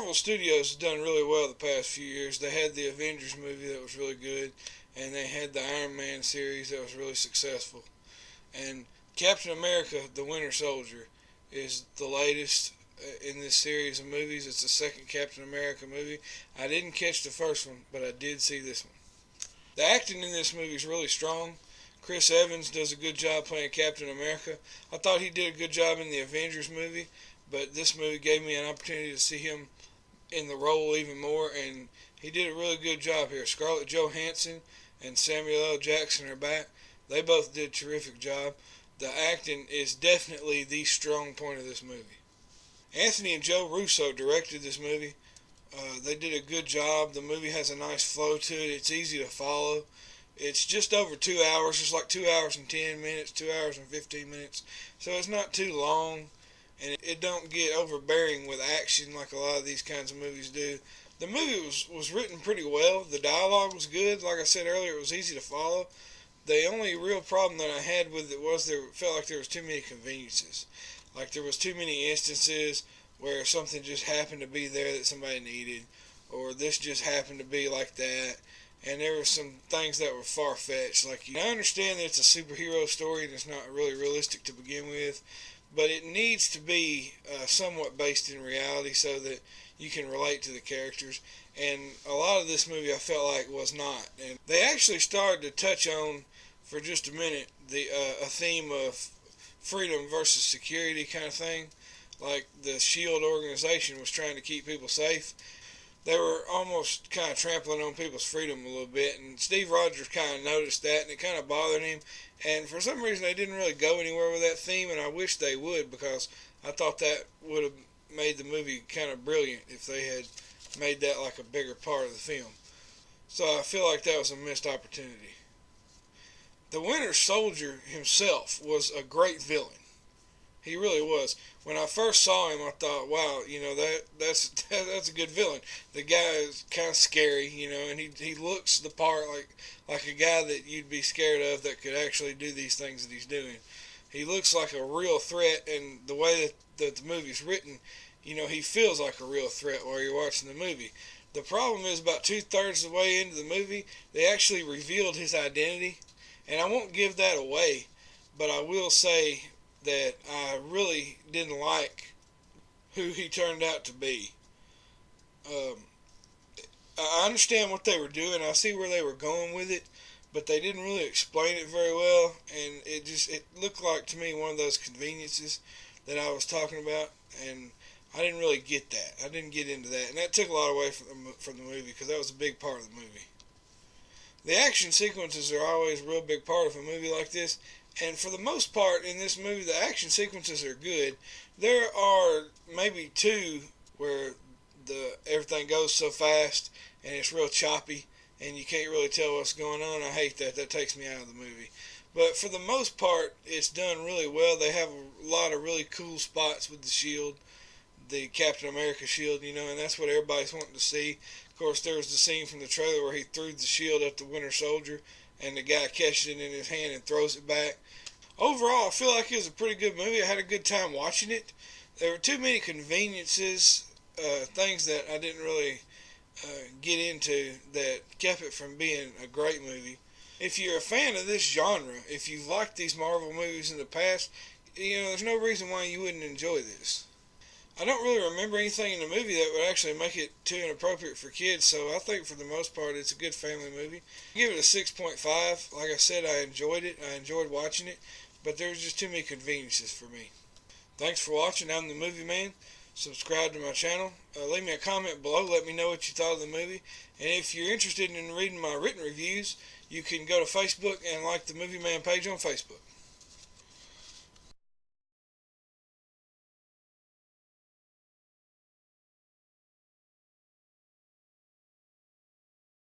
Marvel Studios has done really well the past few years. They had the Avengers movie that was really good, and they had the Iron Man series that was really successful. And Captain America, the Winter Soldier, is the latest in this series of movies. It's the second Captain America movie. I didn't catch the first one, but I did see this one. The acting in this movie is really strong. Chris Evans does a good job playing Captain America. I thought he did a good job in the Avengers movie, but this movie gave me an opportunity to see him in the role even more, and he did a really good job here. Scarlett Johansson and Samuel L. Jackson are back. They both did a terrific job. The acting is definitely the strong point of this movie. Anthony and Joe Russo directed this movie. They did a good job. The movie has a nice flow to it. It's easy to follow. It's just over 2 hours. It's like 2 hours and 10 minutes, 2 hours and 15 minutes. So it's not too long, and it don't get overbearing with action like a lot of these kinds of movies do. The movie was written pretty well. The dialogue was good. Like I said earlier, it was easy to follow. The only real problem that I had with it was there felt like there was too many conveniences. Like there was too many instances where something just happened to be there that somebody needed, or this just happened to be like that. And there were some things that were far-fetched. Like, I understand that it's a superhero story and it's not really realistic to begin with, but it needs to be somewhat based in reality so that you can relate to the characters. And a lot of this movie I felt like was not. And they actually started to touch on, for just a minute, a theme of freedom versus security kind of thing. Like the SHIELD organization was trying to keep people safe. They were almost kind of trampling on people's freedom a little bit, and Steve Rogers kind of noticed that, and it kind of bothered him. And for some reason, they didn't really go anywhere with that theme, and I wish they would, because I thought that would have made the movie kind of brilliant if they had made that like a bigger part of the film. So I feel like that was a missed opportunity. The Winter Soldier himself was a great villain. He really was. When I first saw him, I thought, wow, that's a good villain. The guy is kind of scary, and he looks the part like a guy that you'd be scared of that could actually do these things that he's doing. He looks like a real threat, and the way that the movie's written, he feels like a real threat while you're watching the movie. The problem is about 2/3 of the way into the movie, they actually revealed his identity, and I won't give that away, but I will say that I really didn't like who he turned out to be. I understand what they were doing. I see where they were going with it, but they didn't really explain it very well, and it looked like to me one of those conveniences that I was talking about, and I didn't really get that. I didn't get into that, and that took a lot away from the movie, because that was a big part of the movie. The action sequences are always a real big part of a movie like this. And for the most part in this movie, the action sequences are good. There are maybe two where everything goes so fast and it's real choppy and you can't really tell what's going on. I hate that. That takes me out of the movie. But for the most part, it's done really well. They have a lot of really cool spots with the shield, the Captain America shield, and that's what everybody's wanting to see. Of course, there was the scene from the trailer where he threw the shield at the Winter Soldier, and the guy catches it in his hand and throws it back. Overall, I feel like it was a pretty good movie. I had a good time watching it. There were too many conveniences, things that I didn't really get into that kept it from being a great movie. If you're a fan of this genre, if you've liked these Marvel movies in the past, there's no reason why you wouldn't enjoy this. I don't really remember anything in the movie that would actually make it too inappropriate for kids, so I think for the most part it's a good family movie. I give it a 6.5. Like I said, I enjoyed it. I enjoyed watching it, but there was just too many conveniences for me. Thanks for watching. I'm the Movie Man. Subscribe to my channel. Leave me a comment below. Let me know what you thought of the movie. And if you're interested in reading my written reviews, you can go to Facebook and like the Movie Man page on Facebook.